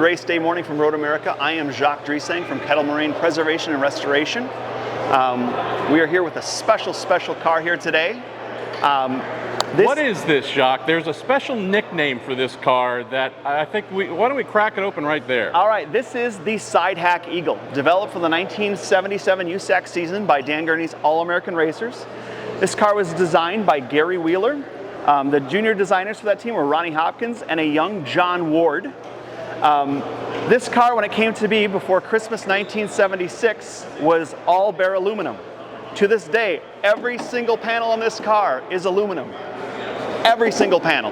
race day morning from Road America. I am Jacques Dresang from Kettle Moraine Preservation and Restoration. We are here with a special car here today. What is this, Jacques? There's a special nickname for this car that I think why don't we crack it open right there? All right, this is the Sidehack Eagle, developed for the 1977 USAC season by Dan Gurney's All-American Racers. This car was designed by Gary Wheeler. The junior designers for that team were Ronnie Hopkins and a young John Ward. This car, when it came to be before Christmas 1976, was all bare aluminum. To this day, every single panel on this car is aluminum. Every single panel.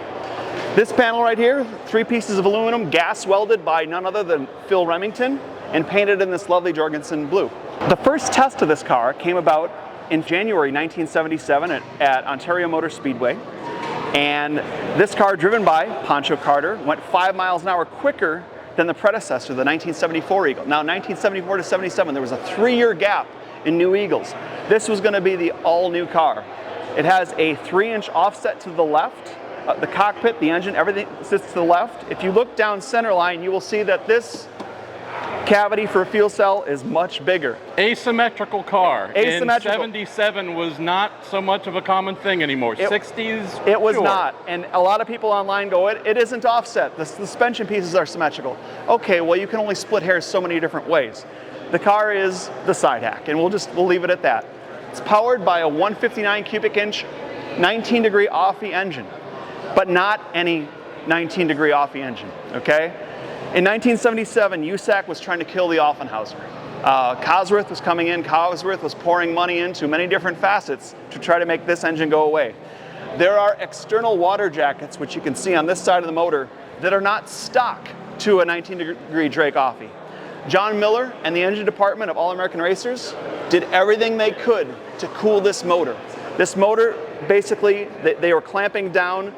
This panel right here, 3 pieces of aluminum, gas welded by none other than Phil Remington, and painted in this lovely Jorgensen blue. The first test of this car came about in January 1977 at Ontario Motor Speedway. And this car, driven by Pancho Carter, went 5 miles an hour quicker than the predecessor, the 1974 Eagle. Now, 1974 to 77, there was a 3-year gap in new Eagles. This was going to be the all-new car. It has a 3-inch offset to the left. The cockpit, the engine, everything sits to the left. If you look down center line, you will see that this cavity for a fuel cell is much bigger. Asymmetrical car. Asymmetrical. In 77 was not so much of a common thing anymore. 60s, it was sure. not. And a lot of people online go, it isn't offset. The suspension pieces are symmetrical. Okay, well, you can only split hairs so many different ways. The car is the Sidehack, and we'll leave it at that. It's powered by a 159 cubic inch, 19-degree Offie engine, but not any 19-degree Offie engine, okay? In 1977, USAC was trying to kill the Offenhauser. Cosworth was coming in. Cosworth was pouring money into many different facets to try to make this engine go away. There are external water jackets, which you can see on this side of the motor, that are not stock to a 19-degree Drake Offie. John Miller and the engine department of All-American Racers did everything they could to cool this motor. This motor, basically, they were clamping down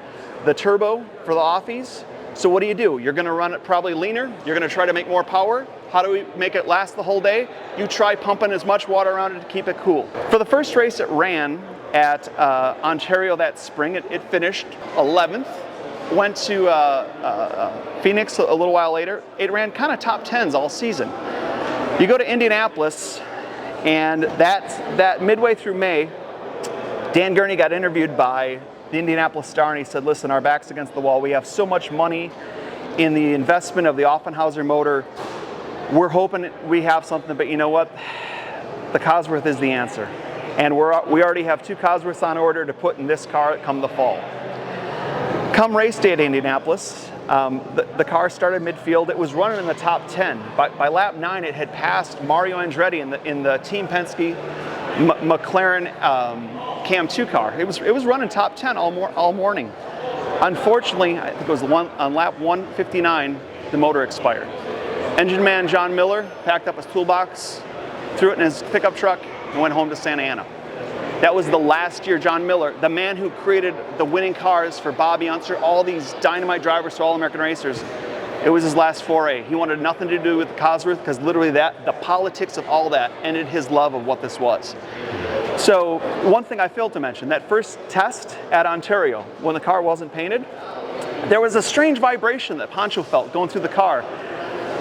the turbo for the Offies. So what do? You're going to run it probably leaner. You're going to try to make more power. How do we make it last the whole day? You try pumping as much water around it to keep it cool. For the first race it ran at Ontario that spring, it finished 11th. Went to Phoenix a little while later. It ran kind of top 10s all season. You go to Indianapolis, and that midway through May, Dan Gurney got interviewed by the Indianapolis Star, and he said, listen, our back's against the wall. We have so much money in the investment of the Offenhauser motor. We're hoping we have something, but you know what? The Cosworth is the answer. And we already have 2 Cosworths on order to put in this car come the fall. Come race day at Indianapolis, the car started midfield. It was running in the top 10. By lap 9, it had passed Mario Andretti in the Team Penske McLaren Cam 2 car. It was running top 10 all morning. Unfortunately, I think it was on lap 159, the motor expired. Engine man John Miller packed up his toolbox, threw it in his pickup truck, and went home to Santa Ana. That was the last year John Miller, the man who created the winning cars for Bobby Unser, all these dynamite drivers for All-American Racers, it was his last foray. He wanted nothing to do with the Cosworth because literally the politics of all that ended his love of what this was. So one thing I failed to mention, that first test at Ontario, when the car wasn't painted, there was a strange vibration that Pancho felt going through the car.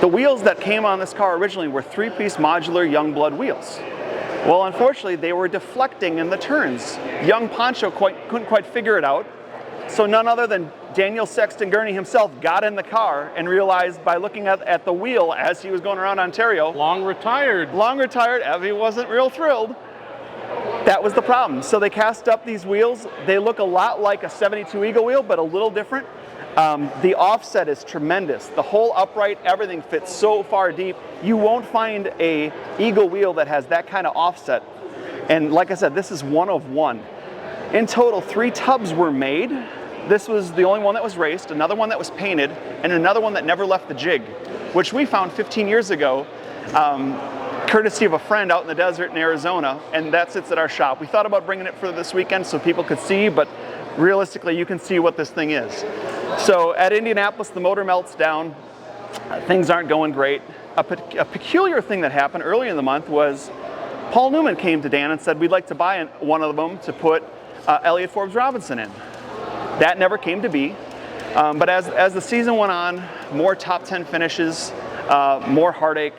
The wheels that came on this car originally were 3-piece modular Youngblood wheels. Well, unfortunately, they were deflecting in the turns. Young Pancho couldn't quite figure it out, so none other than Daniel Sexton Gurney himself got in the car and realized by looking at the wheel as he was going around Ontario. Long retired, Evie wasn't real thrilled. That was the problem. So they cast up these wheels. They look a lot like a 72 Eagle wheel, but a little different. The offset is tremendous. The whole upright, everything fits so far deep. You won't find a Eagle wheel that has that kind of offset. And like I said, this is one of one. In total, 3 tubs were made. This was the only one that was raced, another one that was painted, and another one that never left the jig, which we found 15 years ago, courtesy of a friend out in the desert in Arizona, and that sits at our shop. We thought about bringing it for this weekend so people could see, but realistically, you can see what this thing is. So at Indianapolis, the motor melts down. Things aren't going great. A peculiar thing that happened early in the month was Paul Newman came to Dan and said, we'd like to buy one of them to put Elliott Forbes Robinson in. That never came to be. But as the season went on, more top 10 finishes, more heartache.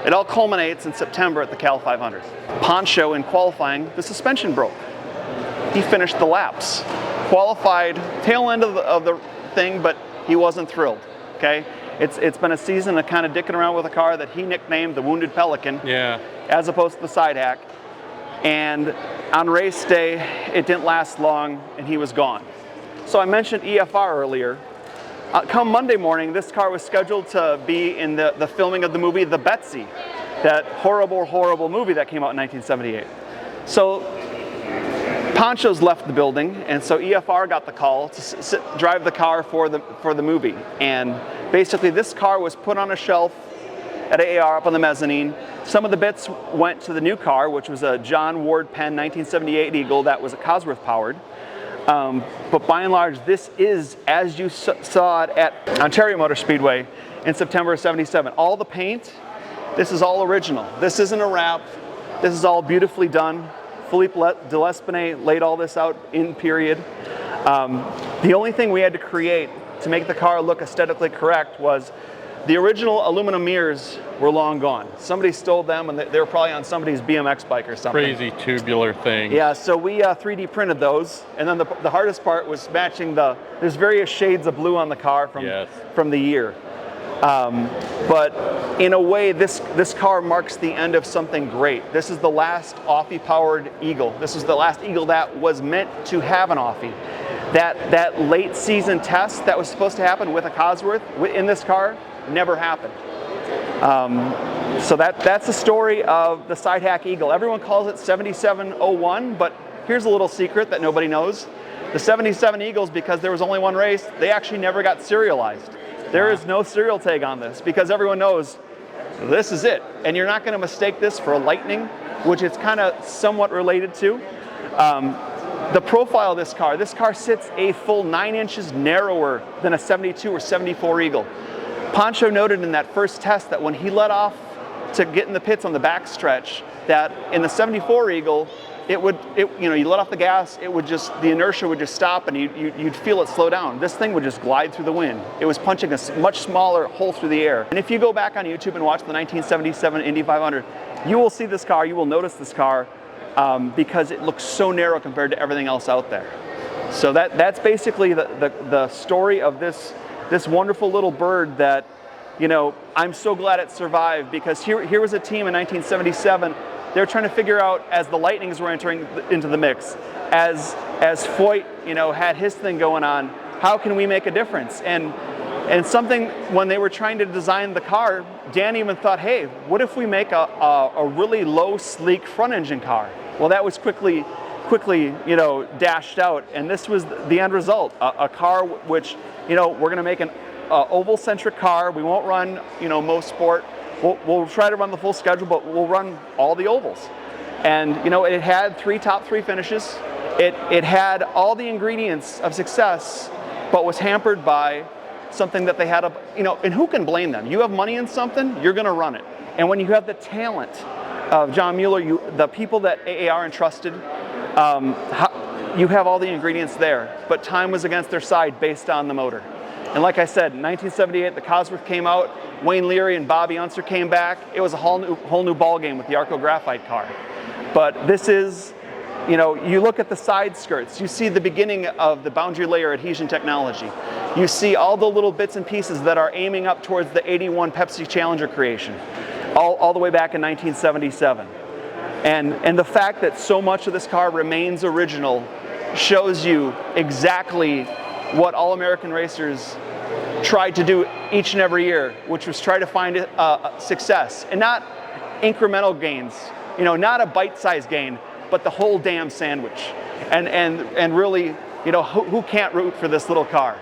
It all culminates in September at the Cal 500. Pancho, in qualifying, the suspension broke. He finished the laps. Qualified, tail end of the thing, but he wasn't thrilled, okay? It's been a season of kind of dicking around with a car that he nicknamed the Wounded Pelican, as opposed to the Sidehack. And on race day, it didn't last long, and he was gone. So I mentioned EFR earlier. Come Monday morning, this car was scheduled to be in the filming of the movie The Betsy, that horrible, horrible movie that came out in 1978. So Pancho's left the building, and so EFR got the call to drive the car for the movie. And basically, this car was put on a shelf at AAR up on the mezzanine. Some of the bits went to the new car, which was a John Ward Penn 1978 Eagle that was a Cosworth powered. But by and large, this is, as you saw it at Ontario Motor Speedway in September of '77. All the paint, this is all original. This isn't a wrap. This is all beautifully done. Philippe Delaspinay laid all this out in period. The only thing we had to create to make the car look aesthetically correct was the original aluminum mirrors were long gone. Somebody stole them, and they were probably on somebody's BMX bike or something. Crazy tubular thing. Yeah, so we 3D printed those, and then the hardest part was matching there's various shades of blue on the car from the year. But in a way, this car marks the end of something great. This is the last Offie-powered Eagle. This was the last Eagle that was meant to have an Offie. That late season test that was supposed to happen with a Cosworth in this car never happened. So that's the story of the Sidehack Eagle. Everyone calls it 7701, but here's a little secret that nobody knows. The 77 Eagles, because there was only one race, they actually never got serialized. There is no serial tag on this because everyone knows this is it. And you're not going to mistake this for a Lightning, which it's kind of somewhat related to. The profile of this car sits a full 9 inches narrower than a 72 or 74 Eagle. Pancho noted in that first test that when he let off to get in the pits on the backstretch, that in the 74 Eagle, you let off the gas, the inertia would just stop, and you'd feel it slow down. This thing would just glide through the wind. It was punching a much smaller hole through the air. And if you go back on YouTube and watch the 1977 Indy 500, you will see this car, you will notice this car, because it looks so narrow compared to everything else out there. So that's basically the story of this wonderful little bird that, I'm so glad it survived, because here was a team in 1977. They're trying to figure out, as the Lightnings were entering into the mix, as Foyt, had his thing going on, how can we make a difference? And something, when they were trying to design the car, Dan even thought, hey, what if we make a really low, sleek front engine car? Well, that was quickly, dashed out, and this was the end result. A car which, we're going to make an oval-centric car. We won't run, most sport. We'll try to run the full schedule, but we'll run all the ovals. And it had top three finishes. It had all the ingredients of success, but was hampered by something that they had, and who can blame them? You have money in something, you're gonna run it. And when you have the talent of John Mueller, the people that AAR entrusted, you have all the ingredients there, but time was against their side based on the motor. And like I said, in 1978, the Cosworth came out, Wayne Leary and Bobby Unser came back. It was a whole new ball game with the Arco Graphite car. But this is, you look at the side skirts, you see the beginning of the boundary layer adhesion technology. You see all the little bits and pieces that are aiming up towards the '81 Pepsi Challenger creation, all the way back in 1977. And the fact that so much of this car remains original shows you exactly what all American racers tried to do each and every year, which was try to find success, and not incremental gains, not a bite-sized gain, but the whole damn sandwich. And really, who can't root for this little car?